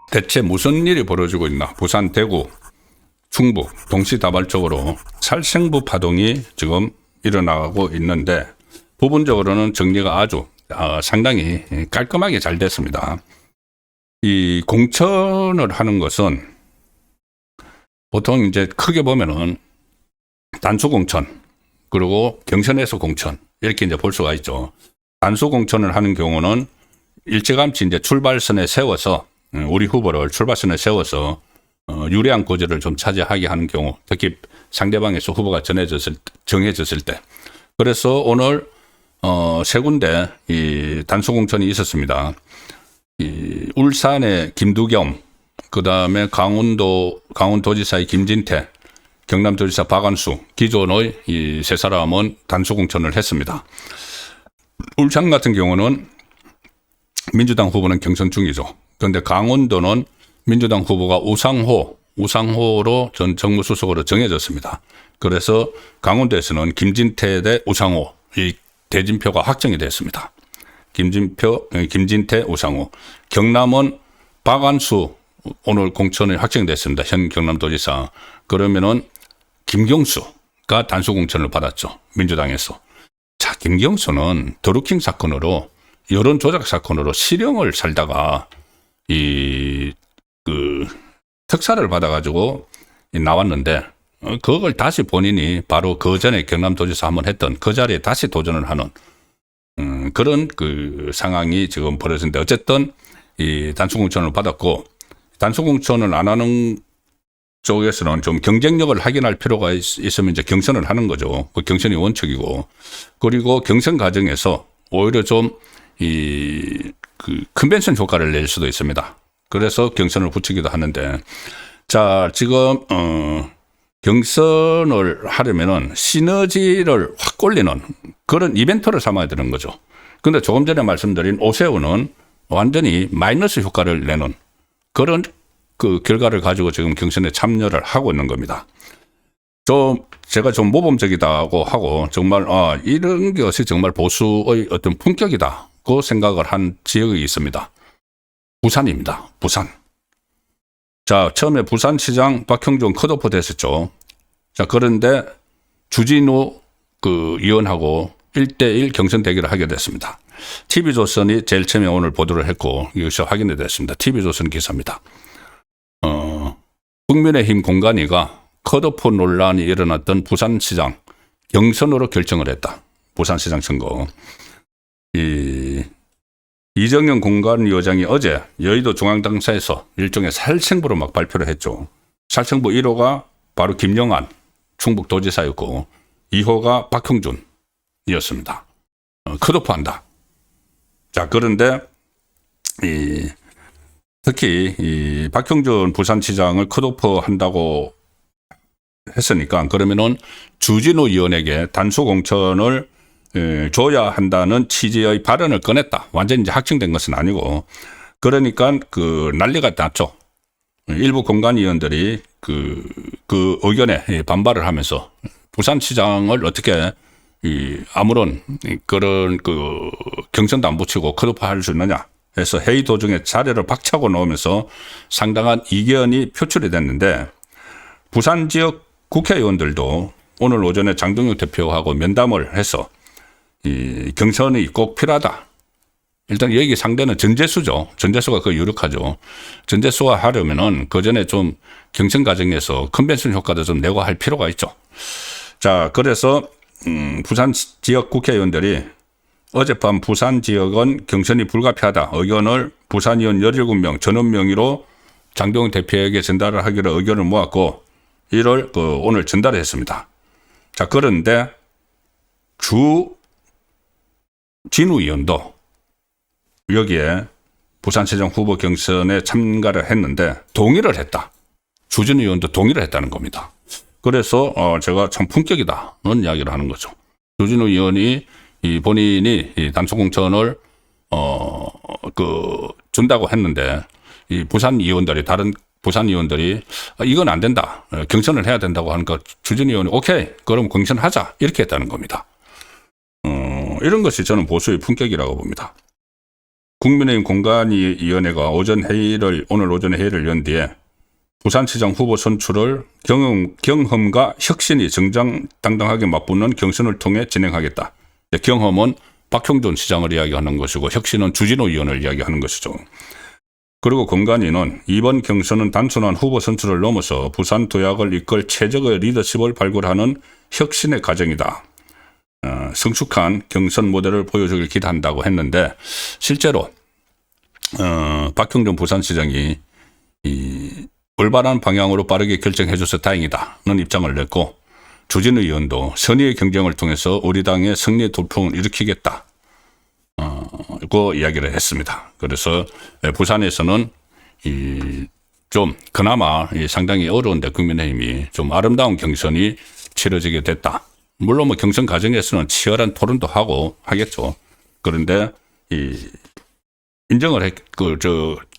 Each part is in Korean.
대체 무슨 일이 벌어지고 있나? 부산, 대구, 충북 동시다발적으로 살생부 파동이 지금 일어나고 있는데 부분적으로는 정리가 아주 상당히 깔끔하게 잘 됐습니다. 이 공천을 하는 것은 보통 이제 크게 보면은 단수 공천 그리고 경선에서 공천 이렇게 이제 볼 수가 있죠. 단수 공천을 하는 경우는 일찌감치 이제 출발선에 세워서 우리 후보를 출발선에 세워서 유리한 고지를 좀 차지하게 하는 경우, 특히 상대방에서 후보가 정해졌을 때. 그래서 오늘 세 군데 이 단수 공천이 있었습니다. 이 울산의 김두겸, 그 다음에 강원도지사의 김진태, 경남도지사 박안수, 기존의 이 세 사람은 단수 공천을 했습니다. 울산 같은 경우는 민주당 후보는 경선 중이죠. 그런데 강원도는 민주당 후보가 우상호로 전 정무수석으로 정해졌습니다. 그래서 강원도에서는 김진태 대 우상호 이 대진표가 확정이 됐습니다. 김진태, 우상호. 경남은 박안수 오늘 공천이 확정이 됐습니다. 현 경남도지사. 그러면은 김경수가 단수 공천을 받았죠. 민주당에서. 자, 김경수는 드루킹 사건으로 여론 조작 사건으로 실형을 살다가 특사를 받아가지고 나왔는데 그걸 다시 본인이 바로 그 전에 경남도지사 한번 했던 그 자리에 다시 도전을 하는 그런 그 상황이 지금 벌어졌는데 어쨌든 이 단수 공천을 받았고 단수 공천을 안 하는 쪽에서는 좀 경쟁력을 확인할 필요가 있으면 이제 경선을 하는 거죠. 그 경선이 원칙이고 그리고 경선 과정에서 오히려 좀 컨벤션 효과를 낼 수도 있습니다. 그래서 경선을 붙이기도 하는데, 자, 지금, 경선을 하려면은 시너지를 확 올리는 그런 이벤트를 삼아야 되는 거죠. 근데 조금 전에 말씀드린 오세훈은 완전히 마이너스 효과를 내는 그런 그 결과를 가지고 지금 경선에 참여를 하고 있는 겁니다. 제가 좀 모범적이다고 하고 정말, 이런 것이 정말 보수의 어떤 품격이다. 그 생각을 한 지역이 있습니다. 부산입니다. 부산. 자, 처음에 부산시장 박형준 컷오프 됐었죠. 자, 그런데 주진우 의원하고 1대1 경선 대결을 하게 됐습니다. TV조선이 제일 처음에 오늘 보도를 했고 이것이 확인이 됐습니다. TV조선 기사입니다. 국민의힘 공관위가 컷오프 논란이 일어났던 부산시장 경선으로 결정을 했다. 부산시장 선거. 이정현 공관위원장이 어제 여의도 중앙당사에서 일종의 살생부로 막 발표를 했죠. 살생부 1호가 바로 김영한 충북도지사였고 2호가 박형준이었습니다. 컷오프한다. 자, 그런데 특히 이 박형준 부산시장을 컷오프한다고 했으니까 그러면은 주진우 의원에게 단수 공천을 줘야 한다는 취지의 발언을 꺼냈다. 완전히 이제 확정된 것은 아니고. 그러니까 난리가 났죠. 일부 공관위원들이 그 의견에 반발을 하면서 부산시장을 어떻게 아무런 그런 경선도 안 붙이고 컷오프 할 수 있느냐 해서 회의 도중에 자료를 박차고 놓으면서 상당한 이견이 표출이 됐는데 부산 지역 국회의원들도 오늘 오전에 장동혁 대표하고 면담을 해서 이 경선이 꼭 필요하다. 일단 여기 상대는 전재수죠. 전재수가 그 유력하죠. 전재수가 하려면은 그 전에 좀 경선 과정에서 컨벤션 효과도 좀 내고 할 필요가 있죠. 자, 그래서 부산 지역 국회의원들이 어젯밤 부산 지역은 경선이 불가피하다. 의견을 부산의원 17명 전원 명의로 장동혁 대표에게 전달을 하기로 의견을 모았고 이를 오늘 전달을 했습니다. 자, 그런데 진우 의원도 여기에 부산시장 후보 경선에 참가를 했는데 동의를 했다. 주진우 의원도 동의를 했다는 겁니다. 그래서 제가 참 품격이다는 이야기를 하는 거죠. 주진우 의원이 본인이 단수 공천을 준다고 했는데 이 다른 부산 의원들이 이건 안 된다. 경선을 해야 된다고 하니까 주진우 의원이 오케이. 그럼 경선하자. 이렇게 했다는 겁니다. 이런 것이 저는 보수의 품격이라고 봅니다. 국민의힘 공관위원회가 오늘 오전에 회의를 연 뒤에 부산시장 후보 선출을 경험과 혁신이 정정당당하게 맞붙는 경선을 통해 진행하겠다. 경험은 박형준 시장을 이야기하는 것이고 혁신은 주진우 의원을 이야기하는 것이죠. 그리고 공관위는 이번 경선은 단순한 후보 선출을 넘어서 부산 도약을 이끌 최적의 리더십을 발굴하는 혁신의 과정이다. 성숙한 경선 모델을 보여주길 기대한다고 했는데 실제로 박형준 부산시장이 올바른 방향으로 빠르게 결정해줘서 다행이다는 입장을 냈고 주진우 의원도 선의의 경쟁을 통해서 우리 당의 승리 돌풍을 일으키겠다. 고 이야기를 했습니다. 그래서 부산에서는 좀 그나마 상당히 어려운데 국민의힘이 좀 아름다운 경선이 치러지게 됐다. 물론 뭐 경선 과정에서는 치열한 토론도 하고 하겠죠. 그런데 인정을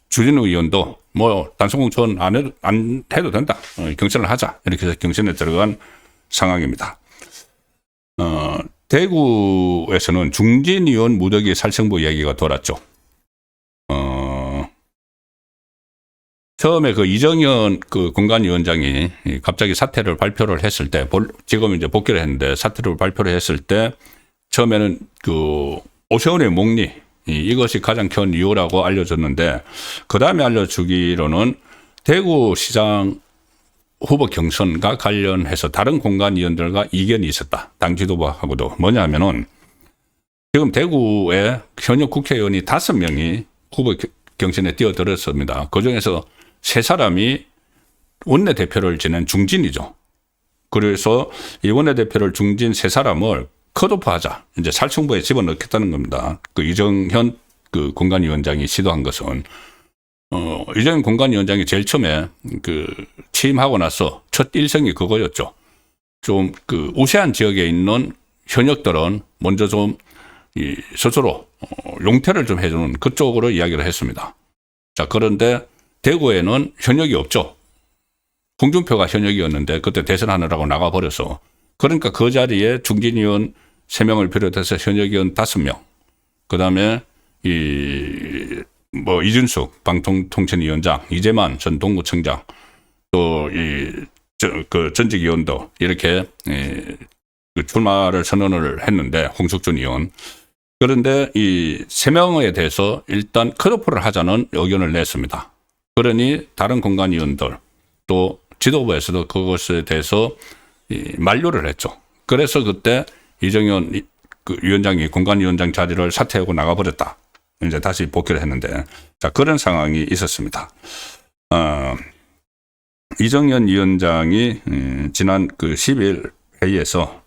주진우 의원도 뭐 단순 공천 안 해도 된다. 경선을 하자. 이렇게 해서 경선에 들어간 상황입니다. 대구에서는 중진 의원 무더기 살생부 이야기가 돌았죠. 처음에 그 이정현 그 공관위원장이 갑자기 사퇴를 발표를 했을 때, 지금 이제 복귀를 했는데 사퇴를 발표를 했을 때 처음에는 그 오세훈의 목리 이것이 가장 큰 이유라고 알려졌는데 그 다음에 알려주기로는 대구시장 후보 경선과 관련해서 다른 공관위원들과 이견이 있었다. 당 지도부하고도. 뭐냐 하면은 지금 대구에 현역 국회의원이 5명이 후보 경선에 뛰어들었습니다. 그중에서 3사람이 원내대표를 지낸 중진이죠. 그래서 이 원내대표를 중진 3사람을 컷오프하자. 이제 살충부에 집어넣겠다는 겁니다. 그 이정현 그 공관위원장이 시도한 것은 이정현 공관위원장이 제일 처음에 취임하고 나서 첫 일성이 그거였죠. 좀 그 우세한 지역에 있는 현역들은 먼저 좀 스스로 용퇴를 좀 해주는 그쪽으로 이야기를 했습니다. 자, 그런데 대구에는 현역이 없죠. 홍준표가 현역이었는데 그때 대선하느라고 나가버려서 그러니까 그 자리에 중진위원 3명을 비롯해서 현역위원 5명, 그 다음에 이준숙 방통통신위원장, 이재만 전 동구청장, 또 전직 의원도 이렇게 출마를 선언을 했는데 홍석준 의원. 그런데 이 3명에 대해서 일단 컷오프를 하자는 의견을 냈습니다. 그러니 다른 공관위원들 또 지도부에서도 그것에 대해서 만류를 했죠. 그래서 그때 이정현 위원장이 공관위원장 자리를 사퇴하고 나가버렸다. 이제 다시 복귀를 했는데, 자, 그런 상황이 있었습니다. 이정현 위원장이 지난 10일 회의에서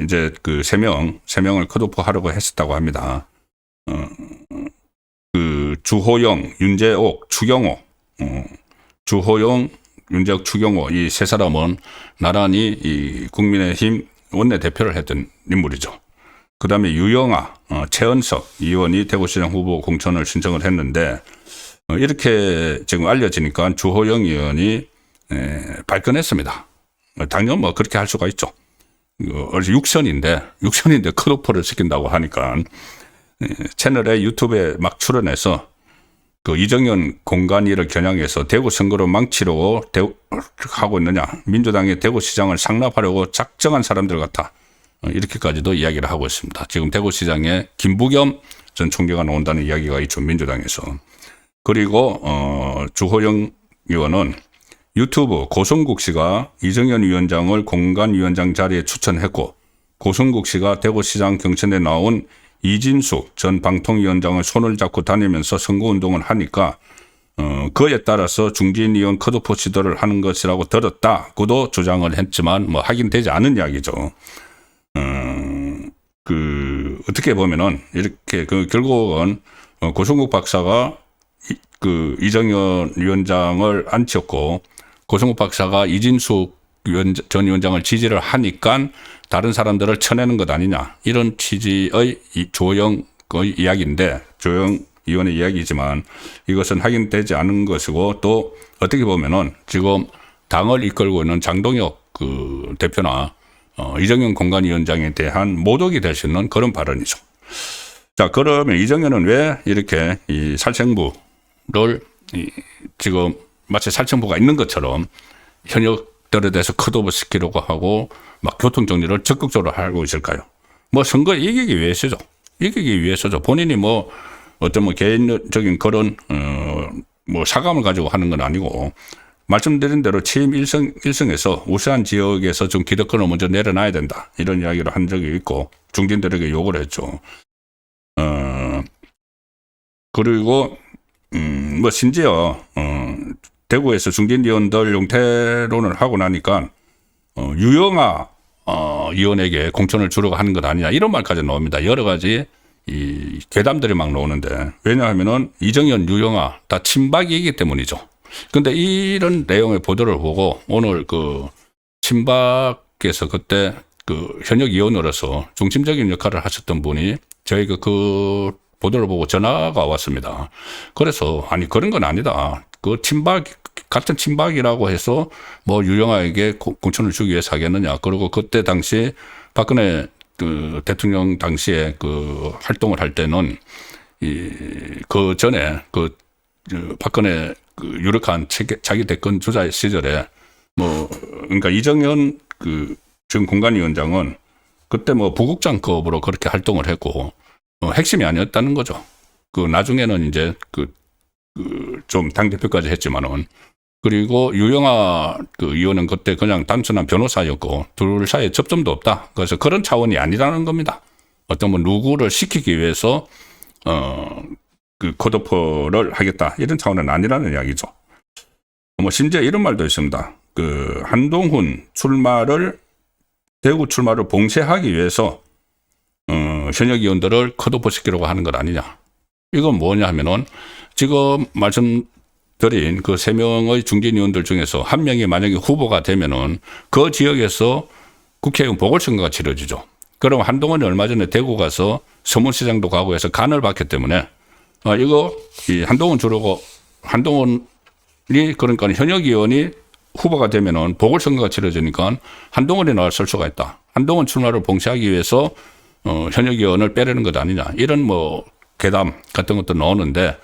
이제 3명을 컷오프 하려고 했었다고 합니다. 주호영, 윤재옥, 추경호, 주호영, 윤재옥, 추경호 이 3사람은 나란히 이 국민의힘 원내대표를 했던 인물이죠. 그 다음에 유영아, 최은석 의원이 대구시장 후보 공천을 신청을 했는데 이렇게 지금 알려지니까 주호영 의원이 발끈했습니다. 당연 뭐 그렇게 할 수가 있죠. 어제 6선인데 컷오프를 시킨다고 하니까 채널에 유튜브에 막 출연해서 그 이정현 공관위를 겨냥해서 대구 선거로 망치려고 하고 있느냐. 민주당이 대구시장을 상납하려고 작정한 사람들 같아. 이렇게까지도 이야기를 하고 있습니다. 지금 대구시장에 김부겸 전 총재가 나온다는 이야기가 있죠. 민주당에서. 그리고 주호영 의원은 유튜브 고성국 씨가 이정현 위원장을 공관위원장 자리에 추천했고 고성국 씨가 대구시장 경선에 나온 이진숙 전 방통위원장의 손을 잡고 다니면서 선거운동을 하니까 그에 따라서 중진위원 컷오프 시도를 하는 것이라고 들었다고도 주장을 했지만 뭐 확인되지 않은 이야기죠. 어떻게 보면은 이렇게 결국은 고성국 박사가 이정현 위원장을 앉혔고 고성국 박사가 이진숙 전 위원장을 지지를 하니까 다른 사람들을 쳐내는 것 아니냐 이런 취지의 조영의 이야기인데 조영 의원의 이야기지만 이것은 확인되지 않은 것이고 또 어떻게 보면은 지금 당을 이끌고 있는 장동혁 대표나 이정현 공관위원장에 대한 모독이 될 수 있는 그런 발언이죠. 자, 그러면 이정현은 왜 이렇게 이 살생부를 지금 마치 살생부가 있는 것처럼 현역들에 대해서 컷오프 시키려고 하고 막 교통정리를 적극적으로 하고 있을까요? 뭐 선거에 이기기 위해서죠. 이기기 위해서죠. 본인이 뭐 어떤 뭐 개인적인 그런 뭐 사감을 가지고 하는 건 아니고 말씀드린 대로 취임 일성에서 우세한 지역에서 좀 기득권을 먼저 내려놔야 된다. 이런 이야기를 한 적이 있고 중진들에게 요구를 했죠. 그리고 뭐 심지어 대구에서 중진 의원들 용태론을 하고 나니까 유영아 의원에게 공천을 주려고 하는 것 아니냐 이런 말까지 나옵니다. 여러 가지 이 괴담들이 막 나오는데 왜냐하면은 이정현, 유영아 다 친박이기 때문이죠. 근데 이런 내용의 보도를 보고 오늘 그 친박에서 그때 그 현역 의원으로서 중심적인 역할을 하셨던 분이 저희가 그 보도를 보고 전화가 왔습니다. 그래서 아니 그런 건 아니다. 그 친박 같은 친박이라고 해서 뭐 유영아에게 공천을 주기 위해서 하겠느냐. 그리고 그때 당시 박근혜 그 대통령 당시에 그 활동을 할 때는 그 전에 그 박근혜 그 유력한 자기 대권 주자 시절에 뭐 그러니까 이정현 그 지금 공관위원장은 그때 뭐 부국장급으로 그렇게 활동을 했고 핵심이 아니었다는 거죠. 그 나중에는 이제 좀 당대표까지 했지만은 그리고 유영아 그 의원은 그때 그냥 단순한 변호사였고 둘 사이에 접점도 없다. 그래서 그런 차원이 아니라는 겁니다. 어떤 뭐 누구를 시키기 위해서 그 컷오프를 하겠다 이런 차원은 아니라는 이야기죠. 뭐 심지어 이런 말도 있습니다. 그 한동훈 대구 출마를 봉쇄하기 위해서 현역 의원들을 컷오프 시키려고 하는 것 아니냐. 이건 뭐냐 하면은 지금 말씀드린 그 3명의 중진 의원들 중에서 한 명이 만약에 후보가 되면은 그 지역에서 국회의원 보궐선거가 치러지죠. 그럼 한동훈이 얼마 전에 대구 가서 서문시장도 가고 해서 간을 받기 때문에 이거 한동훈 주려고 한동훈이 그러니까 현역 의원이 후보가 되면은 보궐선거가 치러지니까 한동훈이 나설 수가 있다. 한동훈 출마를 봉쇄하기 위해서 현역 의원을 빼려는 것 아니냐. 이런 뭐 괴담 같은 것도 나오는데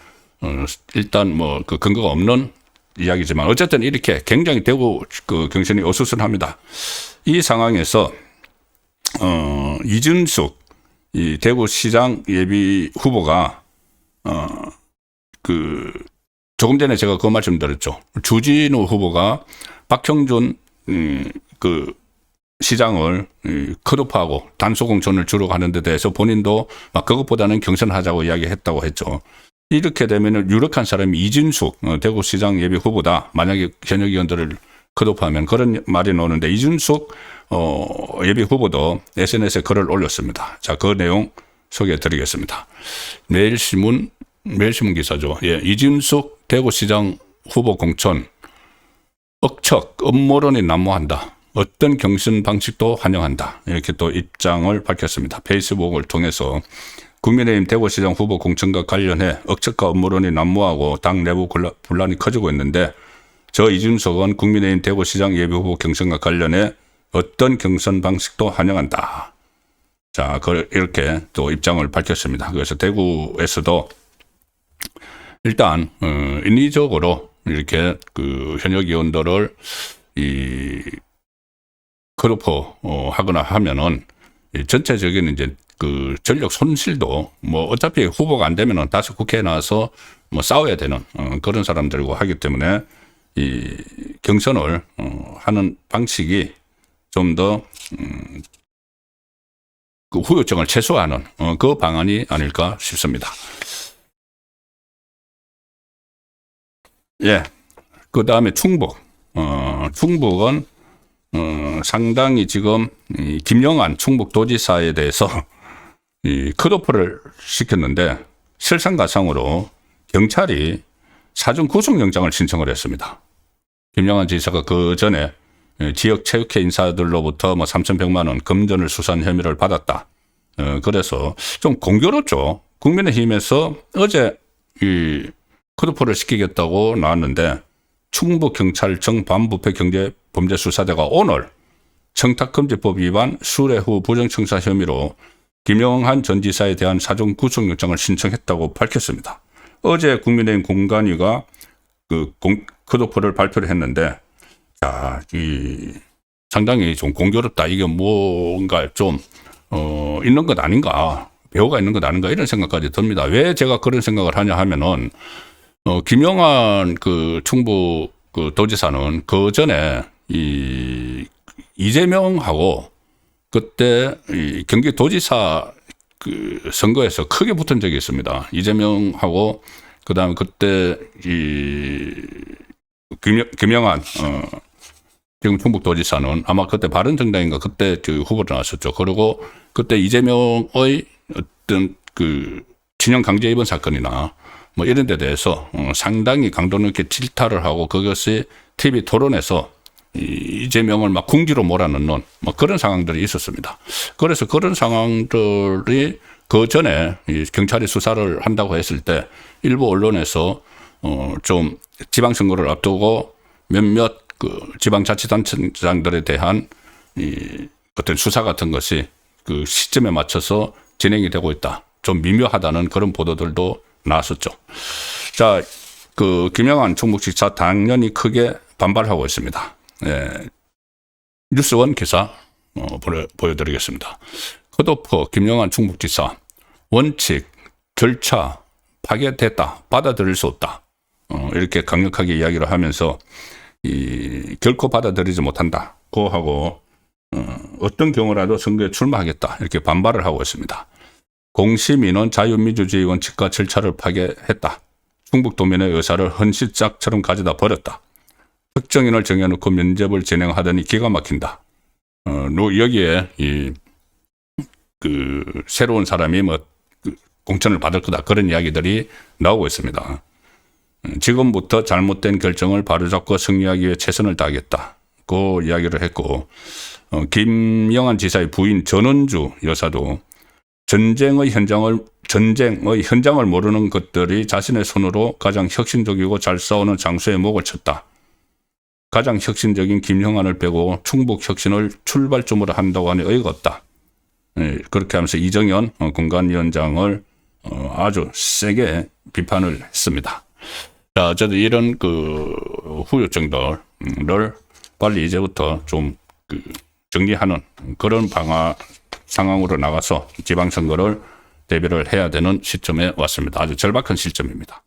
일단 뭐 그 근거가 없는 이야기지만 어쨌든 이렇게 굉장히 대구 그 경선이 어수선합니다. 이 상황에서 이준숙 이 대구시장 예비 후보가 그 조금 전에 제가 그 말씀드렸죠. 주진우 후보가 박형준 그 시장을 컷오프하고 단소공천을 주려고 하는 데 대해서 본인도 막 그것보다는 경선하자고 이야기했다고 했죠. 이렇게 되면 유력한 사람이 이준숙 대구시장 예비 후보다. 만약에 현역 의원들을 컷오프하면 그런 말이 나오는데 이준숙 예비 후보도 SNS에 글을 올렸습니다. 자, 그 내용 소개해 드리겠습니다. 매일신문 기사죠. 예, 이준숙 대구시장 후보 공천 억척 음모론이 난무한다. 어떤 경선 방식도 환영한다. 이렇게 또 입장을 밝혔습니다. 페이스북을 통해서 국민의힘 대구시장 후보 공천과 관련해 억척과 음모론이 난무하고 당 내부 분란이 커지고 있는데 저 이준석은 국민의힘 대구시장 예비후보 경선과 관련해 어떤 경선 방식도 환영한다. 자, 이렇게 또 입장을 밝혔습니다. 그래서 대구에서도 일단 인위적으로 이렇게 그 현역 의원들을 컷오프 하거나 하면은 전체적인 이제 그 전력 손실도 뭐 어차피 후보가 안 되면은 다시 국회에 나와서 뭐 싸워야 되는 그런 사람들이고 하기 때문에 이 경선을 하는 방식이 좀 더 그 후유증을 최소화하는 그 방안이 아닐까 싶습니다. 예. 그 다음에 충북. 충북은 상당히 지금 김영환 충북도지사에 대해서 컷오프를 시켰는데 설상가상으로 경찰이 사전 구속영장을 신청을 했습니다. 김영환 지사가 그 전에 지역 체육회 인사들로부터 뭐 3,100만 원 금전을 수수한 혐의를 받았다. 그래서 좀 공교롭죠. 국민의힘에서 어제 이 컷오프를 시키겠다고 나왔는데 충북경찰청 반부패경제범죄수사대가 오늘 청탁금지법 위반 수뢰 후 부정청사 혐의로 김영한 전 지사에 대한 사전 구속영장을 신청했다고 밝혔습니다. 어제 국민의힘 공관위가 컷오프를 발표를 했는데, 자, 상당히 좀 공교롭다. 이게 뭔가 좀, 있는 것 아닌가. 배후가 있는 것 아닌가. 이런 생각까지 듭니다. 왜 제가 그런 생각을 하냐 하면은, 김영한 충북 도지사는 그 전에 이재명하고 그때 경기도지사 선거에서 크게 붙은 적이 있습니다. 이재명하고 그다음에 그때 김영한 지금 충북도지사는 아마 그때 바른정당인가 그때 후보로 나왔었죠. 그리고 그때 이재명의 어떤 친형 강제 입원 사건이나 뭐 이런 데 대해서 상당히 강도 높게 질타를 하고 그것이 TV 토론에서 이재명을 막 궁지로 몰아넣는 뭐 그런 상황들이 있었습니다. 그래서 그런 상황들이 그 전에 경찰이 수사를 한다고 했을 때 일부 언론에서 좀 지방선거를 앞두고 몇몇 지방자치단체장들에 대한 어떤 수사 같은 것이 그 시점에 맞춰서 진행이 되고 있다. 좀 미묘하다는 그런 보도들도 나왔었죠. 자, 김영한 충북지사 당연히 크게 반발하고 있습니다. 예, 뉴스원 기사 보여드리겠습니다. 컷오프 김영한 충북지사 원칙 절차 파괴됐다. 받아들일 수 없다. 이렇게 강력하게 이야기를 하면서 결코 받아들이지 못한다고 하고 어떤 경우라도 선거에 출마하겠다. 이렇게 반발을 하고 있습니다. 공시민은 자유민주주의 원칙과 절차를 파괴했다. 충북도민의 의사를 헌시짝처럼 가져다 버렸다. 특정인을 정해놓고 면접을 진행하더니 기가 막힌다. 여기에 새로운 사람이 공천을 받을 거다. 그런 이야기들이 나오고 있습니다. 지금부터 잘못된 결정을 바로잡고 승리하기 위해 최선을 다하겠다고 이야기를 했고, 김영한 지사의 부인 전원주 여사도 전쟁의 현장을 모르는 것들이 자신의 손으로 가장 혁신적이고 잘 싸우는 장수에 목을 쳤다. 가장 혁신적인 김영한을 빼고 충북 혁신을 출발점으로 한다고 하니 어이가 없다. 그렇게 하면서 이정현 공관위원장을 아주 세게 비판을 했습니다. 자, 어쨌든 이런 후유증들을 빨리 이제부터 좀 정리하는 그런 상황으로 나가서 지방선거를 대비를 해야 되는 시점에 왔습니다. 아주 절박한 시점입니다.